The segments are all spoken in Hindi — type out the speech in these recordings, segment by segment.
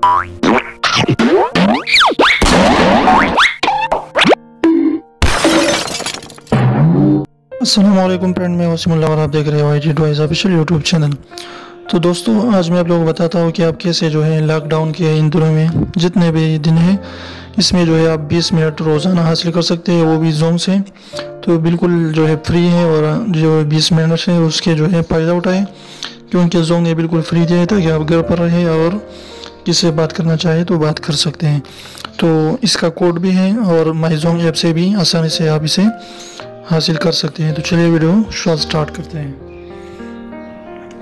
अस्सलामुअलैकुम फ्रेंड, मैं वसीमुल्लाह और आप देख रहे हो IT toys official YouTube channel. तो दोस्तों, आज मैं आप लोगों को बताता हूँ कि आप कैसे जो है लॉकडाउन के इन दिनों में जितने भी दिन हैं इसमें जो है आप 20 मिनट रोज़ाना हासिल कर सकते हैं, वो भी जोंग से। तो बिल्कुल जो है फ्री है और जो 20 मिनट है उसके जो है फ़ायदा उठाएँ, क्योंकि जोंग ये बिल्कुल फ्री दिया है ताकि आप घर पर रहें और किससे बात करना चाहे तो बात कर सकते हैं। तो इसका कोड भी है और माई जोंग ऐप से भी आसानी से आप इसे हासिल कर सकते हैं। तो चलिए वीडियो स्टार्ट करते हैं।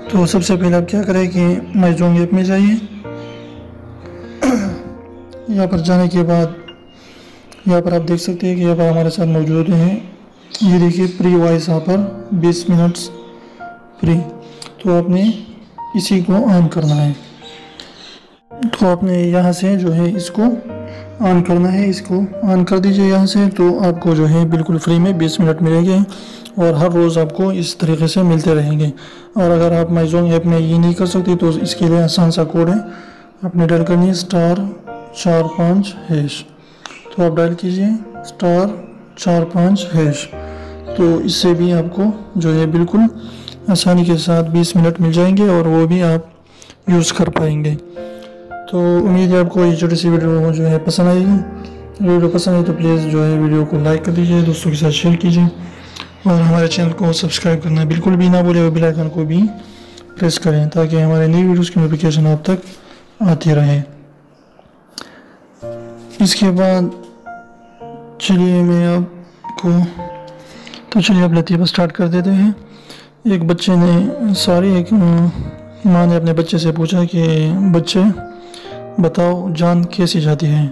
तो सबसे पहले आप क्या करें कि माई जोंग ऐप में जाइए। यहाँ पर जाने के बाद यहाँ पर आप देख सकते हैं कि यहाँ पर हमारे साथ मौजूद हैं, ये देखिए प्री वॉइस यहाँ पर 20 मिनट्स फ्री। तो आपने इसी को ऑन करना है। तो आपने यहाँ से जो है इसको ऑन करना है, इसको ऑन कर दीजिए यहाँ से। तो आपको जो है बिल्कुल फ्री में 20 मिनट मिलेंगे और हर रोज़ आपको इस तरीके से मिलते रहेंगे। और अगर आप माई जोंग ऐप में ये नहीं कर सकते तो इसके लिए आसान सा कोड है, आपने डायल करनी है *45#। तो आप डायल कीजिए *45#। तो इससे भी आपको जो है बिल्कुल आसानी के साथ 20 मिनट मिल जाएंगे और वो भी आप यूज़ कर पाएंगे। तो उम्मीद है आपको ये छोटी सी वीडियो जो है पसंद आएगी। वीडियो पसंद आई तो प्लीज़ जो है वीडियो को लाइक कर दीजिए, दोस्तों के साथ शेयर कीजिए और हमारे चैनल को सब्सक्राइब करना बिल्कुल भी ना भूलें और बेल आइकन को भी प्रेस करें ताकि हमारे नई वीडियोस की नोटिफिकेशन आप तक आती रहे। इसके बाद चलिए आप लतीफ़ा स्टार्ट कर देते हैं। एक बच्चे ने माँ ने अपने बच्चे से पूछा कि बच्चे बताओ जान कैसी जाती है।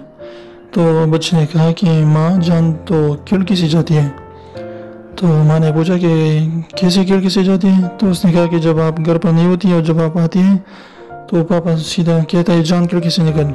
तो बच्चे ने कहा कि माँ जान तो खिड़की से जाती है। तो माँ ने पूछा कि कैसे खिड़की से जाती है। तो उसने कहा कि जब आप घर पर नहीं होती है और जब आप आती हैं तो पापा सीधा कहता है जान खिड़की से निकल।